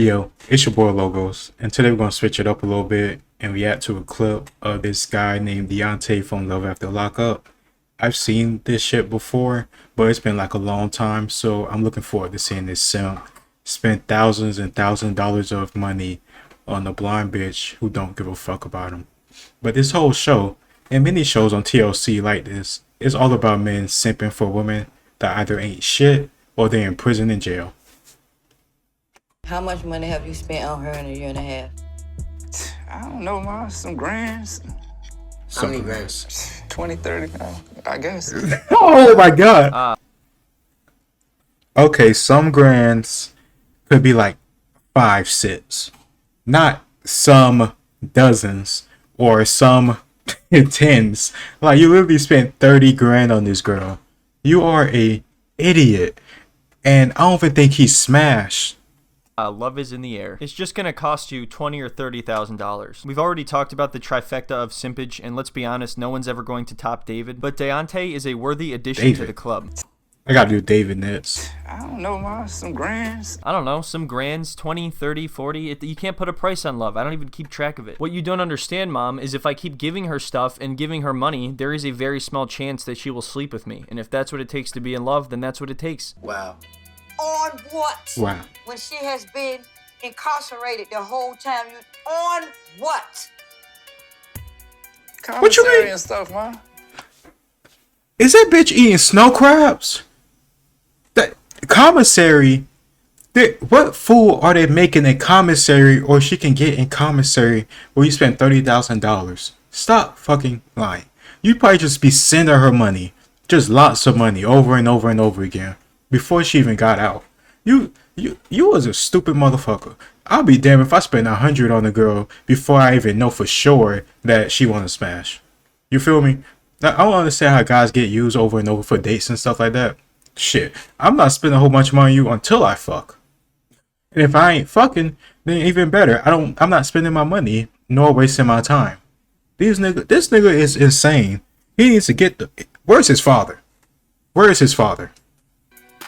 Yo, it's your boy Logos, and today we're gonna switch it up a little bit and react to a clip of this guy named Daonte from Love After Lockup. I've seen this shit before, but it's been like a long time, so I'm looking forward to seeing this simp spend thousands and thousands of dollars of money on a blind bitch who don't give a fuck about him. But this whole show, and many shows on TLC like this, is all about men simping for women that either ain't shit or they're in prison and jail. How much money have you spent on her in a year and a half? I don't know, ma. Some grands. How many grams? 20, 30, I guess. Oh my god. Okay, some grands could be like 5 cents, not some dozens or some tens. Like, you literally spent 30 grand on this girl. You are a idiot, and I don't even think he smashed. Love is in the air. It's just gonna cost you $20,000 or $30,000. We've already talked about the trifecta of simpage, and let's be honest, no one's ever going to top David. But Daonte is a worthy addition to the club. I gotta do David next. I don't know, ma. Some grands. I don't know, some grands, 20, 30, 40. You can't put a price on love. I don't even keep track of it. What you don't understand, Mom, is if I keep giving her stuff and giving her money, there is a very small chance that she will sleep with me. And if that's what it takes to be in love, then that's what it takes. Wow. On what? Wow. When she has been incarcerated the whole time. On what? What you Commissary mean? and stuff, ma. Is that bitch eating snow crabs? That commissary? What food are they making in commissary, or she can get in commissary where you spend $30,000? Stop fucking lying. You'd probably just be sending her money, just lots of money, over and over and over again before she even got out. You was a stupid motherfucker. I'll be damned if I spend 100 on a girl before I even know for sure that she want to smash. You feel me? Now, I don't understand how guys get used over and over for dates and stuff like that. Shit, I'm not spending a whole bunch of money on you until I fuck. And if I ain't fucking, then even better. I'm not spending my money nor wasting my time. This nigga is insane. He needs to get where's his father? Where is his father?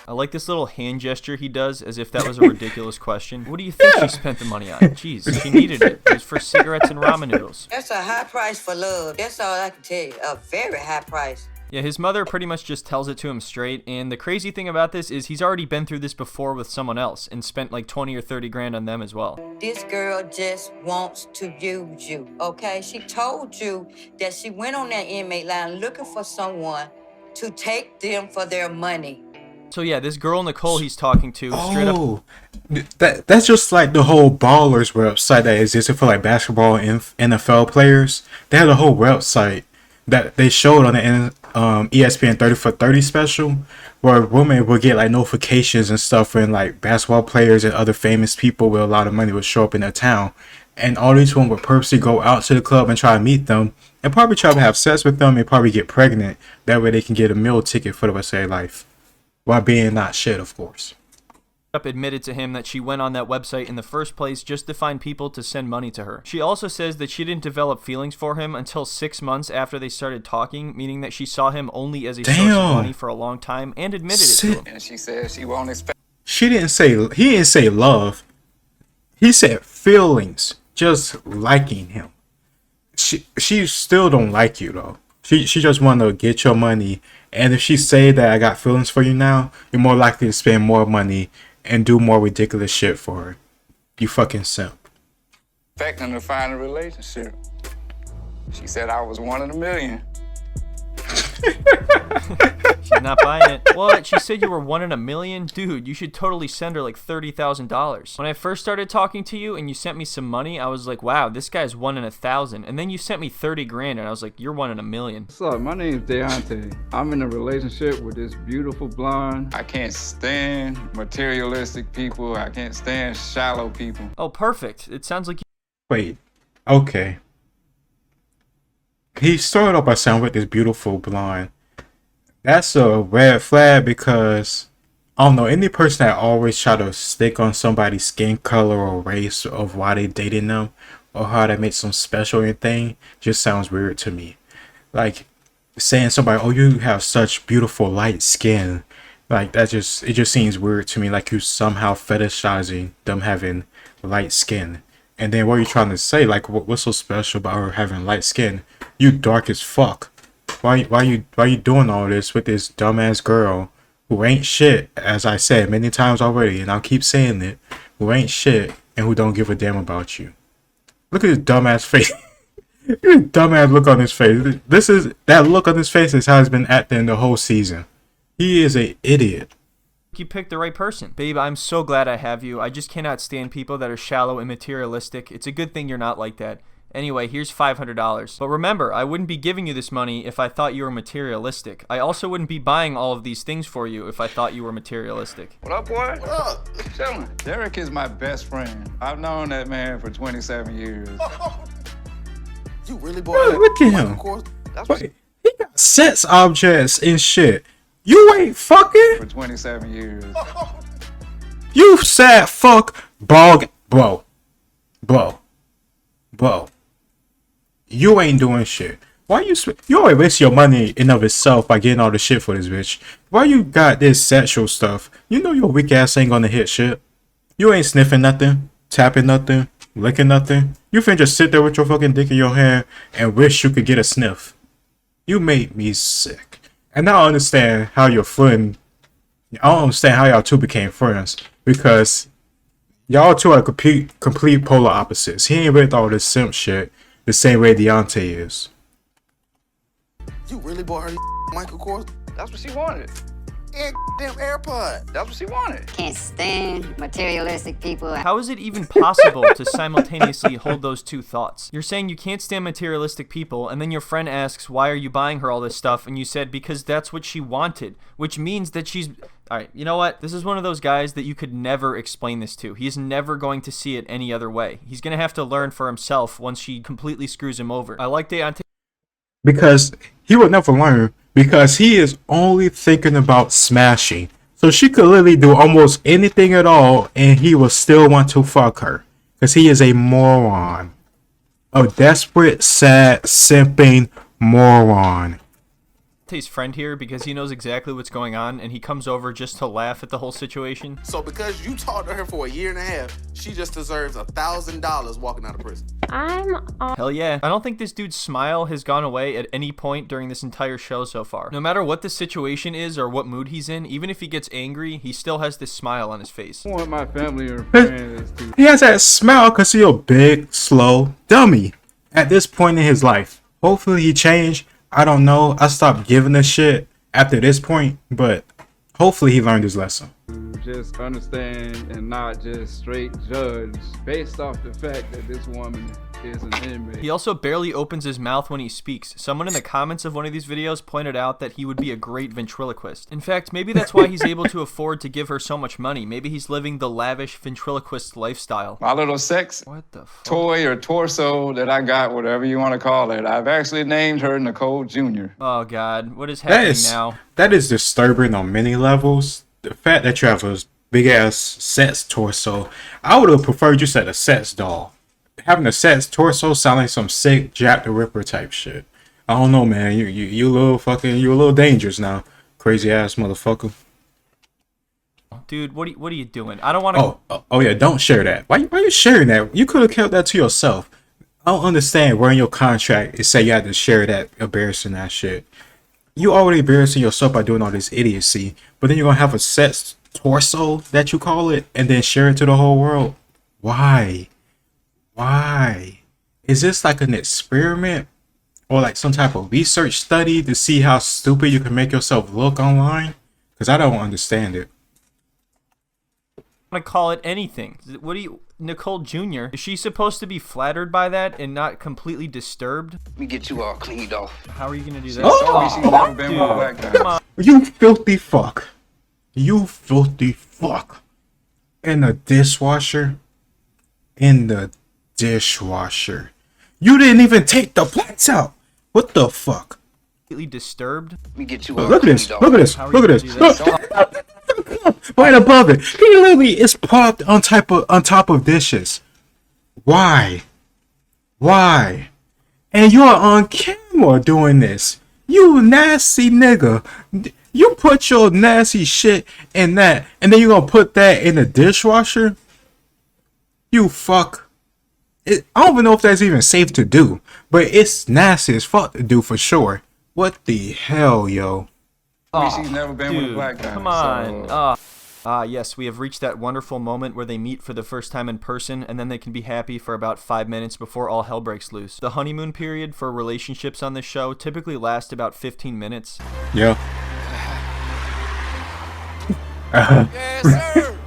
I like this little hand gesture he does as if that was a ridiculous question. What do you think she spent the money on? Jeez, she needed it. It was for cigarettes and ramen noodles. That's a high price for love. That's all I can tell you. A very high price. Yeah, his mother pretty much just tells it to him straight, and the crazy thing about this is he's already been through this before with someone else and spent like 20 or 30 grand on them as well. This girl just wants to use you, okay? She told you that she went on that inmate line looking for someone to take them for their money. So yeah, this girl Nicole he's talking to straight up. Oh, that's just like the whole Ballers website that existed for like basketball and NFL players. They had a whole website that they showed on the ESPN 30 for 30 special, where women would get like notifications and stuff when like basketball players and other famous people with a lot of money would show up in their town, and all these women would purposely go out to the club and try to meet them and probably try to have sex with them and probably get pregnant. That way they can get a meal ticket for the rest of their life. While being not shit, of course. Admitted to him that she went on that website in the first place just to find people to send money to her. She also says that she didn't develop feelings for him until 6 months after they started talking, meaning that she saw him only as a source of money for a long time and admitted it to him. And she said she won't expect. He didn't say love. He said feelings, just liking him. She still don't like you though. She just want to get your money, and if she say that I got feelings for you now, you're more likely to spend more money and do more ridiculous shit for her. You fucking simp. Expecting to find a relationship. She said I was one in a million. She's not buying it. What? She said you were 1 in a million? Dude, you should totally send her like $30,000. When I first started talking to you and you sent me some money, I was like, wow, this guy's 1 in 1,000. And then you sent me 30 grand and I was like, you're 1 in a million. What's up? My name's Daonte. I'm in a relationship with this beautiful blonde. I can't stand materialistic people. I can't stand shallow people. Oh, perfect. It sounds like you. Wait, okay. He started off by saying with this beautiful blonde. That's a red flag because I don't know, any person that always try to stick on somebody's skin color or race of why they dating them or how that makes them special or anything just sounds weird to me. Like saying somebody, oh, you have such beautiful light skin. Like it just seems weird to me. Like you somehow fetishizing them having light skin, and then what are you trying to say? Like what's so special about her having light skin? You dark as fuck. Why you doing all this with this dumbass girl who ain't shit? As I said many times already, and I'll keep saying it, who ain't shit and who don't give a damn about you. Look at his dumbass face. Look at his dumbass look on his face. That look on his face is how he's been acting the whole season. He is an idiot. You picked the right person. Babe, I'm so glad I have you. I just cannot stand people that are shallow and materialistic. It's a good thing you're not like that. Anyway, here's $500. But remember, I wouldn't be giving you this money if I thought you were materialistic. I also wouldn't be buying all of these things for you if I thought you were materialistic. What up, boy? What up? Chillin'. Derek is my best friend. I've known that man for 27 years. You really bought Look at him. That's Wait, he got sex objects and shit. You ain't fucking for 27 years. You sad fuck bog bro. You ain't doing shit. Why you always waste your money in of itself by getting all the shit for this bitch? Why you got this sexual stuff? You know your weak ass ain't gonna hit shit. You ain't sniffing nothing, tapping nothing, licking nothing. You finna just sit there with your fucking dick in your hand and wish you could get a sniff. You made me sick. And I don't understand how your friend. I don't understand how y'all two became friends, because y'all two are complete polar opposites. He ain't with all this simp shit the same way Daonte is. You really bought her Michael Kors? That's what she wanted. And damn AirPod. That's what she wanted. Can't stand materialistic people. How is it even possible to simultaneously hold those two thoughts? You're saying you can't stand materialistic people, and then your friend asks, why are you buying her all this stuff? And you said, because that's what she wanted, which means that she's... Alright, you know what? This is one of those guys that you could never explain this to. He's never going to see it any other way. He's going to have to learn for himself once she completely screws him over. I like Daonte. Because he would never learn, because he is only thinking about smashing. So she could literally do almost anything at all and he will still want to fuck her. Because he is a moron. A desperate, sad, simping moron. His friend here because he knows exactly what's going on and he comes over just to laugh at the whole situation. So because you talked to her for a year and a half, she just deserves $1,000 walking out of prison. Hell yeah. I don't think this dude's smile has gone away at any point during this entire show so far. No matter what the situation is or what mood he's in, even if he gets angry, he still has this smile on his face. I want my family or friends to... He has that smile because he's a big, slow dummy at this point in his life. Hopefully he changed. I don't know. I stopped giving a shit after this point, but hopefully he learned his lesson. Just understand and not just straight judge based off the fact that this woman is an inmate. He also barely opens his mouth when he speaks. Someone in the comments of one of these videos pointed out that he would be a great ventriloquist. In fact, maybe that's why he's able to afford to give her so much money. Maybe he's living the lavish ventriloquist lifestyle. My little sex What the fuck? toy or torso that I got, whatever you want to call it, I've actually named her Nicole Jr. Oh god, what is happening now? That is disturbing on many levels. The fact that you have a big ass sex torso, I would have preferred you said a sex doll. Having a sex torso sound like some sick Jack the Ripper type shit. I don't know, man. You a little dangerous now, crazy ass motherfucker. Dude, what are you doing? I don't want to. Oh yeah, don't share that. Why you sharing that? You could have kept that to yourself. I don't understand where in your contract it say you had to share that embarrassing ass shit. You already embarrassing yourself by doing all this idiocy, but then you're gonna have a sex torso that you call it and then share it to the whole world. Why? Is this like an experiment or like some type of research study to see how stupid you can make yourself look online? Because I don't understand it. want to call it anything. What do you, Nicole Jr., is she supposed to be flattered by that and not completely disturbed? Let me get you all cleaned off. How are you going to do that? Told me she's never been with a black guy. Come on. You filthy fuck. You filthy fuck. In the dishwasher. In the dishwasher. You didn't even take the plates out. What the fuck? Completely disturbed? Let me get you all Look at this. cleaned Look at this. How are Look you at gonna this. do that? Look. Right above it. He literally is propped on top of dishes. Why? Why? And you're on camera doing this. You nasty nigga. You put your nasty shit in that, and then you gonna put that in the dishwasher? You fuck. I don't even know if that's even safe to do, but it's nasty as fuck to do for sure. What the hell, yo? She's never been with a Dude, black guy. come on. Yes, we have reached that wonderful moment where they meet for the first time in person, and then they can be happy for about 5 minutes before all hell breaks loose. The honeymoon period for relationships on this show typically lasts about 15 minutes. Yeah. Yes, sir.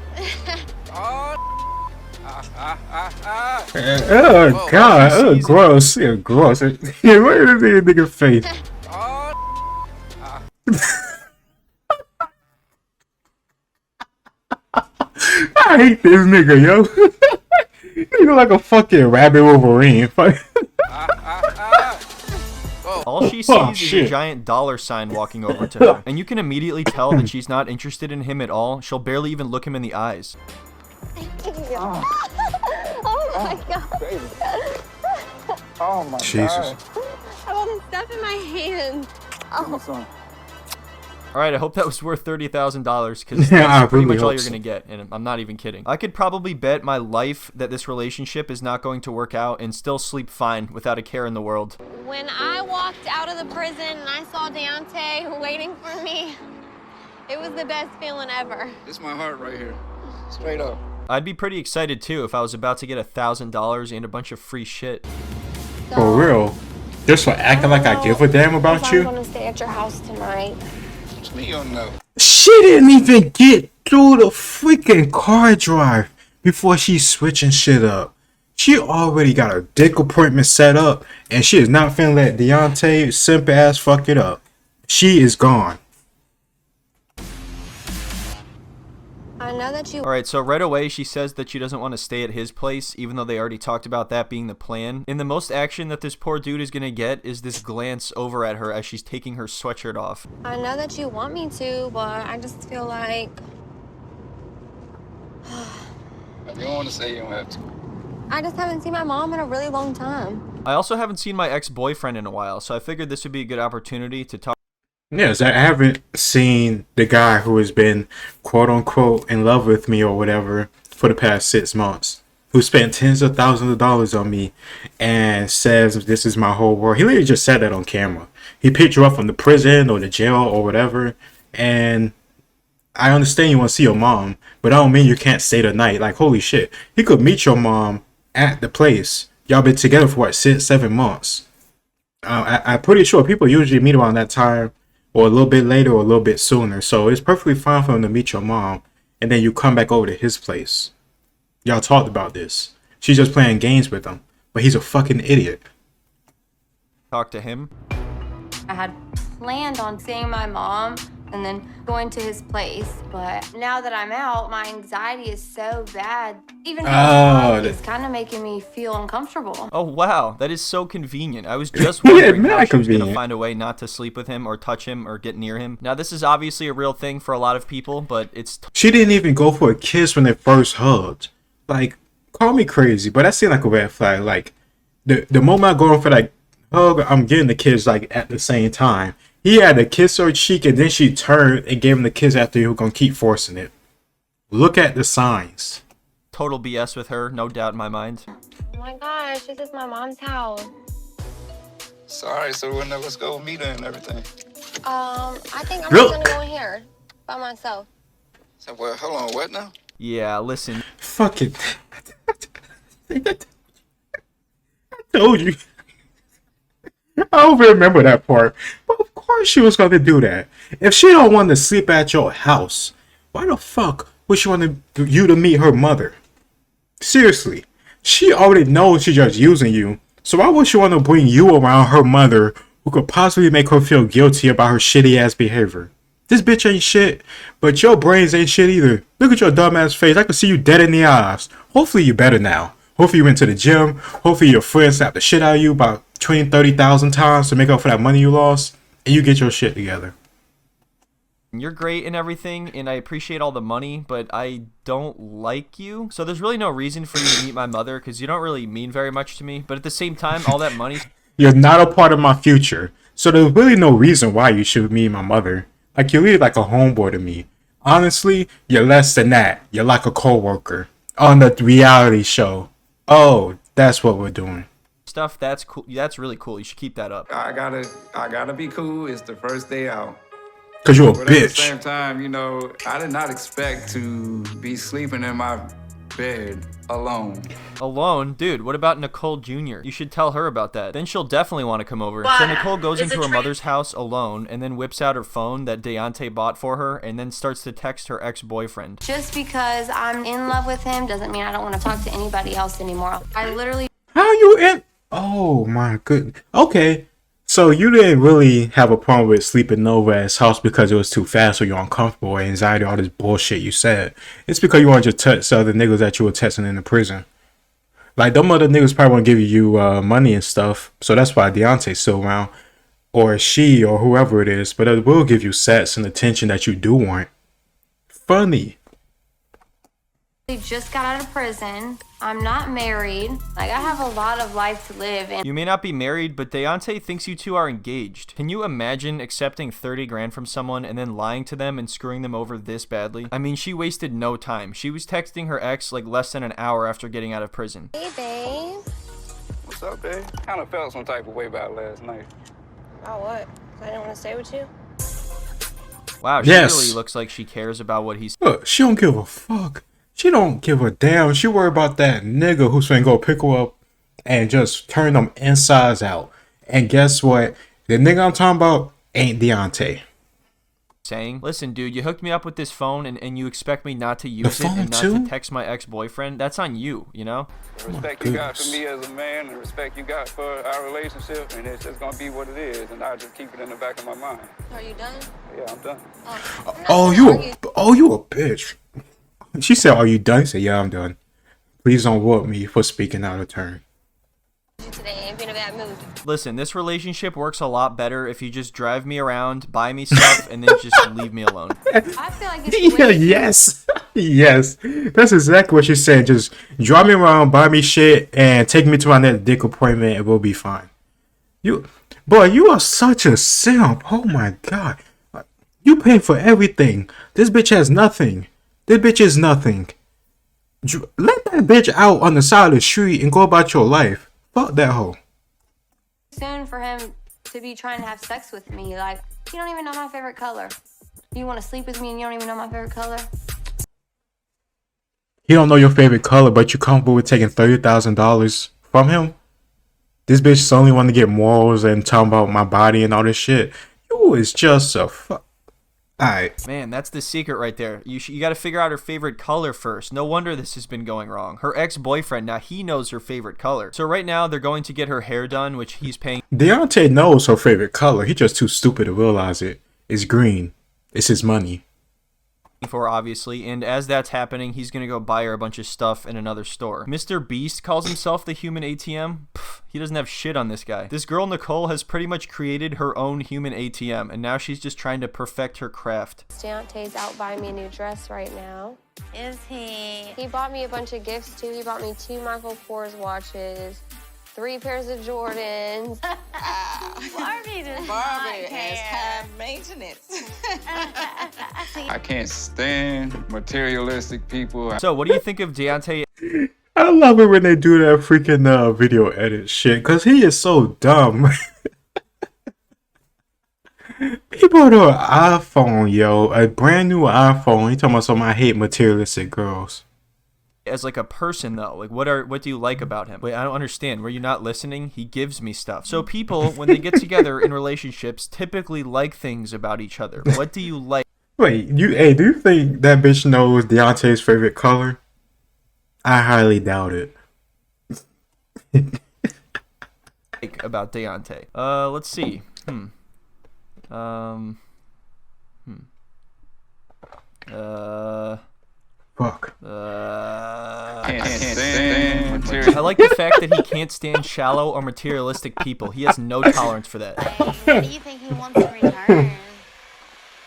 Oh god, oh gross, yeah, gross. Yeah, what is this nigga face? I hate this nigga, yo. Nigga like a fucking rabbit Wolverine. All she sees Oh, is shit. a giant dollar sign walking over to her, and you can immediately tell that she's not interested in him at all. She'll barely even look him in the eyes. Oh my god. Oh my Jesus. God. I have all this stuff in my hand. Oh. Alright, I hope that was worth $30,000, because Yeah, I that's pretty really much all hope you're so. going to get, and I'm not even kidding. I could probably bet my life that this relationship is not going to work out and still sleep fine without a care in the world. When I walked out of the prison and I saw Daonte waiting for me, it was the best feeling ever. This is my heart right here. Straight up. I'd be pretty excited too if I was about to get $1,000 and a bunch of free shit. For real. Just for acting like I give a damn about you? I'm gonna stay at your house tonight. It's me on no. She didn't even get through the freaking car drive before she's switching shit up. She already got a dick appointment set up, and she is not finna let Daonte simp ass fuck it up. She is gone. I know that you. Alright, so right away she says that she doesn't want to stay at his place, even though they already talked about that being the plan. And the most action that this poor dude is gonna get is this glance over at her as she's taking her sweatshirt off. I know that you want me to, but I just feel like If you don't want to say, you don't have to. I just haven't seen my mom in a really long time. I also haven't seen my ex-boyfriend in a while, so I figured this would be a good opportunity to talk Yes, I haven't seen the guy who has been quote unquote in love with me or whatever for the past 6 months, who spent tens of thousands of dollars on me and says this is my whole world. He literally just said that on camera. He picked you up from the prison or the jail or whatever, and I understand you want to see your mom, but I don't mean you can't stay the night. Like, holy shit, he could meet your mom at the place. Y'all been together for what, 6-7 months? I'm pretty sure people usually meet around that time, or a little bit later, or a little bit sooner. So it's perfectly fine for him to meet your mom, and then you come back over to his place. Y'all talked about this. She's just playing games with him, but he's a fucking idiot. to him. I had planned on seeing my mom and then going to his place, but now that I'm out, my anxiety is so bad. Even it's kind of making me feel uncomfortable. Oh wow, that is so convenient. I was just wondering Yeah, how she was gonna convenient. find a way not to sleep with him or touch him or get near him. Now this is obviously a real thing for a lot of people, but it's She didn't even go for a kiss when they first hugged. Like, call me crazy, but that seemed like a red flag. Like, the moment I go for that hug, I'm getting the kiss like at the same time. He had to kiss her cheek, and then she turned and gave him the kiss after he was gonna keep forcing it. Look at the signs. total BS with her, no doubt in my mind. Oh my gosh, this is my mom's house. Sorry, so we'll never go meet her and everything. I think I'm Look. just gonna go in here by myself. So, well, hold on, what now? Yeah, listen, Fuck it. I told you. I don't even remember that part. But of course she was gonna do that. If she don't want to sleep at your house, why the fuck would she want you to meet her mother? Seriously. She already knows she's just using you. So why would she want to bring you around her mother who could possibly make her feel guilty about her shitty ass behavior? This bitch ain't shit, but your brains ain't shit either. Look at your dumb ass face. I can see you dead in the eyes. Hopefully you better now. Hopefully you went to the gym. Hopefully your friends slapped the shit out of you about 20, 30,000 times to make up for that money you lost. And you get your shit together. you're great and everything, and I appreciate all the money, but I don't like you. So there's really no reason for you to meet my mother, because you don't really mean very much to me. But at the same time, all that money You're not a part of my future. So there's really no reason why you should meet my mother. Like, you're really like a homeboy to me. Honestly, you're less than that. You're like a coworker on the reality show. Oh, that's what we're doing. Stuff, that's cool. That's really cool. You should keep that up. I gotta be cool. It's the first day out. Cause you're a But at the bitch. same time, you know, I did not expect to be sleeping in my bed alone. Alone? Dude, what about Nicole Jr.? You should tell her about that. Then she'll definitely want to come over. So Nicole goes into her mother's house alone and then whips out her phone that Daonte bought for her and then starts to text her ex-boyfriend. Just because I'm in love with him doesn't mean I don't want to talk to anybody else anymore. I literally... How you in? Oh my goodness. Okay. So you didn't really have a problem with sleeping over at his house because it was too fast or you're uncomfortable or anxiety, all this bullshit you said. It's because you wanted to touch other niggas that you were texting in the prison. Like, them other niggas probably won't give you money and stuff. So that's why Daonte's still around. Or she or whoever it is. But it will give you sex and attention that you do want. Funny. just got out of prison. I'm not married. Like, I have a lot of life to live. And you may not be married, but Daonte thinks you two are engaged. Can you imagine accepting 30 grand from someone and then lying to them and screwing them over this badly? I mean, she wasted no time. She was texting her ex like less than an hour after getting out of prison. Hey, babe. What's up, babe? Kind of felt some type of way about last night. About what? I didn't want to stay with you? Wow, she Yes. really looks like she cares about what he's... Look, she don't give a fuck. She don't give a damn. She worry about that nigga who's finna go pick her up and just turn them insides out. And guess what? The nigga I'm talking about ain't Daonte. saying, listen, dude, you hooked me up with this phone and you expect me not to use it and not too? to text my ex-boyfriend? That's on you, you know? The respect you got for me as a man, the respect you got for our relationship, and it's just gonna be what it is, and I just keep it in the back of my mind. Are you done? Yeah, I'm done. Oh, you a bitch. She said, are you done? He said, yeah, I'm done. Please don't whoop me for speaking out of turn. Today ain't been a bad mood. Listen, this relationship works a lot better if you just drive me around, buy me stuff, and then just leave me alone. I feel like it's Yeah, yes. Yes. That's exactly what she said. Just drive me around, buy me shit, and take me to my next dick appointment, and we'll be fine. Boy, you are such a simp. Oh my god. You pay for everything. This bitch has nothing. This bitch is nothing. Let that bitch out on the side of the street and go about your life. Fuck that hoe. soon for him to be trying to have sex with me. Like, you don't even know my favorite color. You want to sleep with me and you don't even know my favorite color? He don't know your favorite color, but you comfortable with taking $30,000 from him? This bitch is only want to get morals and talking about my body and all this shit. You is just a fuck. Alright. Man, that's the secret right there. You got to figure out her favorite color first. No wonder this has been going wrong. Her ex-boyfriend, now he knows her favorite color. So right now, they're going to get her hair done, which he's paying Daonte knows her favorite color. He just too stupid to realize it. It's green. It's his money. for, obviously, and as that's happening, he's gonna go buy her a bunch of stuff in another store. Mr. Beast calls himself the human ATM. Pff, he doesn't have shit on this guy. This girl, Nicole, has pretty much created her own human ATM, and now she's just trying to perfect her craft. Deonte's out buying me a new dress right now. Is he? He bought me a bunch of gifts, too. He bought me 2 Michael Kors watches, 3 pairs of Jordans. Barbie does not care. high maintenance. I can't stand materialistic people. So, what do you think of Daonte? I love it when they do that freaking video edit shit, because he is so dumb. He bought her an iPhone, yo. A brand new iPhone. He talking about something, I hate materialistic girls. As like a person though, like what do you like about him? Wait, I don't understand. Were you not listening? He gives me stuff. So people, when they get together in relationships, typically like things about each other. What do you like Wait, do you think that bitch knows Deonte's favorite color? I highly doubt it. about Daonte? Let's see. Fuck. I like the fact that he can't stand shallow or materialistic people. He has no tolerance for that. What do you think he wants in return?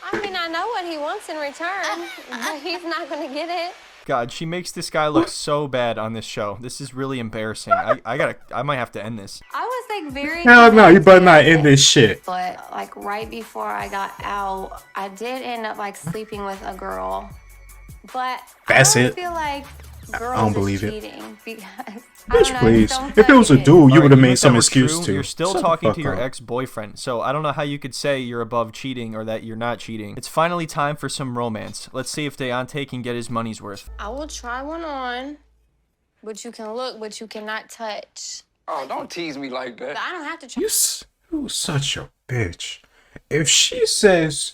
I mean, I know what he wants in return, but he's not going to get it. God, she makes this guy look so bad on this show. This is really embarrassing. I might have to end this. I was like very. Hell no, you better not end this shit. But like right before I got out, I did end up like sleeping with a girl. But That's I don't it. feel like girls I don't believe is it. cheating because Bitch, please. If it was a dude, you All would right, have even made if some that were excuse true, to. You're still Shut the talking fuck to your up. ex-boyfriend, so I don't know how you could say you're above cheating or that you're not cheating. It's finally time for some romance. Let's see if Daonte can get his money's worth. I will try one on, but you can look, but you cannot touch. Oh, don't tease me like But that. I don't have to try. You such a bitch. If she says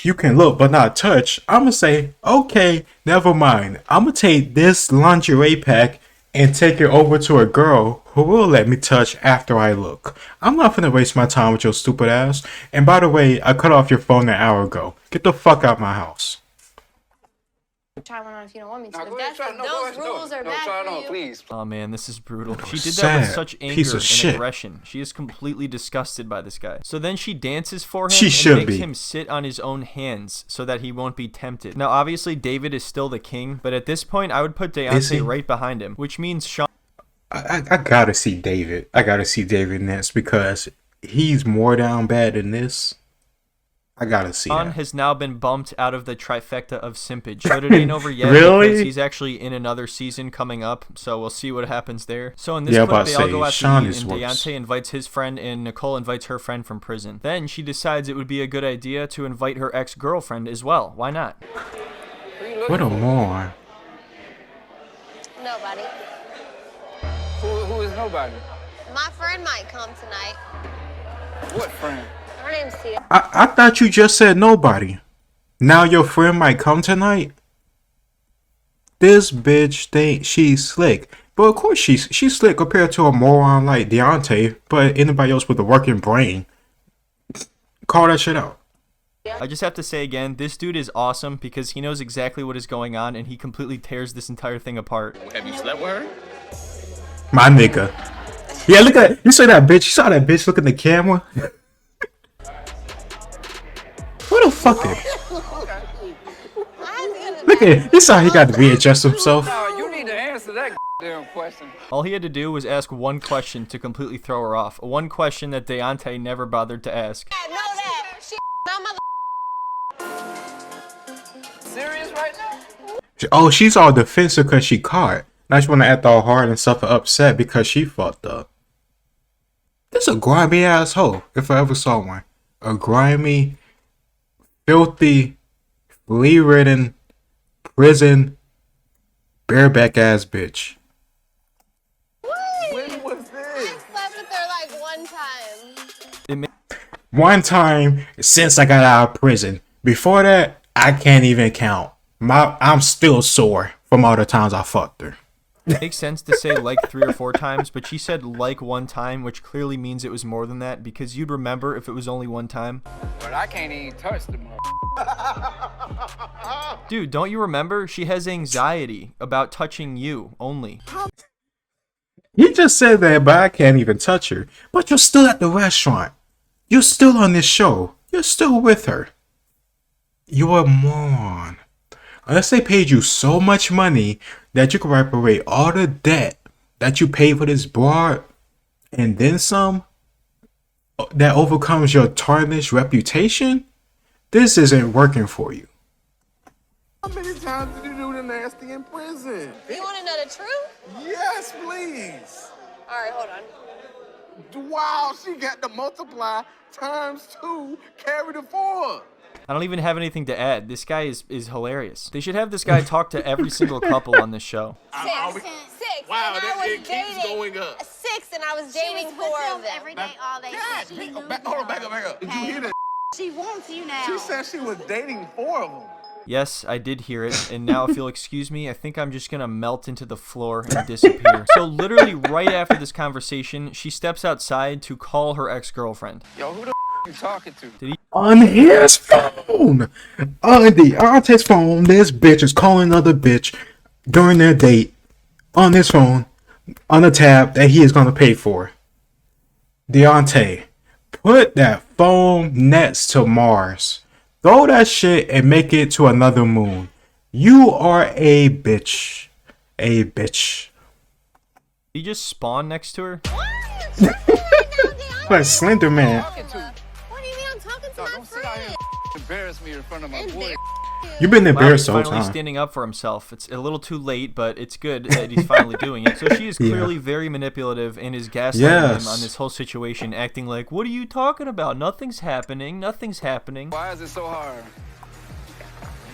you can look but not touch, I'm gonna say, okay, never mind. I'm gonna take this lingerie pack and take it over to a girl who will let me touch after I look. I'm not gonna waste my time with your stupid ass. And by the way, I cut off your phone an hour ago. Get the fuck out my house. Try one on if you don't want me to. Now, If go ahead, that's try, no, those go ahead, rules no, are no, bad try it for on, you. please. Oh man, this is brutal. She did that Sad with such piece anger of and shit. aggression. She is completely disgusted by this guy. So then she dances for him She and should makes be. him sit on his own hands so that he won't be tempted. Now obviously David is still the king, but at this point I would put Is he? Daonte right behind him, which means Sean I gotta see David. I gotta see David next because he's more down bad than this. I gotta see Sean that. has now been bumped out of the trifecta of simpage, but it ain't over yet Really? because he's actually in another season coming up, so we'll see what happens there. So in this Yeah, clip, about they to all say, go out Sean to eat, is and worse. Daonte invites his friend, and Nicole invites her friend from prison. Then she decides it would be a good idea to invite her ex-girlfriend as well. Why not? What a moron. Nobody. Who is nobody? My friend might come tonight. What friend? Her name's Tia. I thought you just said nobody. Now your friend might come tonight? This bitch think she's slick. But of course she's slick compared to a moron like Daonte, but anybody else with a working brain. Call that shit out. I just have to say again, this dude is awesome because he knows exactly what is going on and he completely tears this entire thing apart. Have you slept with her? My nigga. Yeah, look at you saw that bitch. You saw that bitch look in the camera? What the fuck is Look at you saw he got to readjust himself. No, you need to answer that damn question. All he had to do was ask one question to completely throw her off. One question that Daonte never bothered to ask. I know that. She my mother. Serious right now? Oh, she's all defensive because she caught. Now she want to act all hard and suffer upset because she fucked up. This a grimy asshole, if I ever saw one. A grimy, filthy, flea-ridden, prison, bareback ass bitch. When was I this? slept with her like one time. It ma- One time since I got out of prison. Before that, I can't even count. I'm still sore from all the times I fucked her. It makes sense to say like 3 or 4 times, but she said like one time, which clearly means it was more than that because you'd remember if it was only one time. But I can't even touch the mother. Dude, don't you remember? She has anxiety about touching you only. You just said that, but I can't even touch her. But you're still at the restaurant. You're still on this show. You're still with her. You're a moron. Unless they paid you so much money that you can reparate all the debt that you paid for this broad and then some that overcomes your tarnished reputation, this isn't working for you. How many times did you do the nasty in prison? You want to know the truth? Yes, please. All right, hold on. Wow, she got to multiply times 2, carry the 4. I don't even have anything to add. This guy is hilarious. They should have this guy talk to every single couple on this show. Six. Wow, and that I it was keeps dating going up. 6, and I was dating 4 of them. Every day, all day. God, She hold on, back up. Did you hear that? She wants you now. She said she was dating 4 of them. Yes, I did hear it, and now if you'll excuse me, I think I'm just gonna melt into the floor and disappear. So literally right after this conversation, she steps outside to call her ex-girlfriend. Yo, who the you talking to? On his phone! On Deonte's phone, this bitch is calling another bitch during their date on his phone on a tab that he is going to pay for. Daonte, put that phone next to Mars. Throw that shit and make it to another moon. You are a bitch. A bitch. He just spawned next to her. Like Slender Man. What do you mean I'm talking to my friend? Embarrass me in front of my boy. You've been Wow, embarrassed he's the whole finally time. standing up for himself. It's a little too late, but it's good that he's finally doing it. So she is clearly very manipulative and is gaslighting him on this whole situation, acting like, "What are you talking about? Nothing's happening. Nothing's happening." Why is it so hard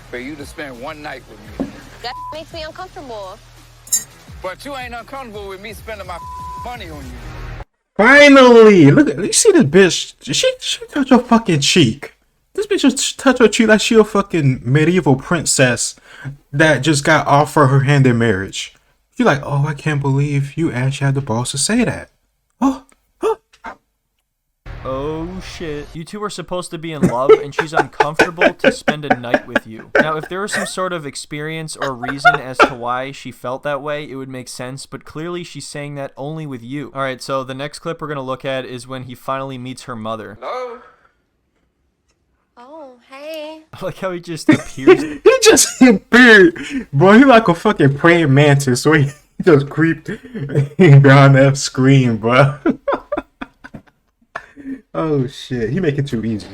for you to spend one night with me? That makes me uncomfortable. But you ain't uncomfortable with me spending my money on you. Finally! Look at you see this bitch. She touched your fucking cheek. This bitch just touched her cheek like she a fucking medieval princess that just got offered her hand in marriage. You're like, oh, I can't believe you actually had the balls to say that. Oh shit. You two are supposed to be in love and she's uncomfortable to spend a night with you. Now, if there was some sort of experience or reason as to why she felt that way, it would make sense, but clearly she's saying that only with you. Alright, so the next clip we're gonna look at is when he finally meets her mother. Hello? Oh, hey. I like how he just appears. He just appeared. Bro, he like a fucking praying mantis, so he just creeped behind that screen, bro. Oh shit, he make it too easy.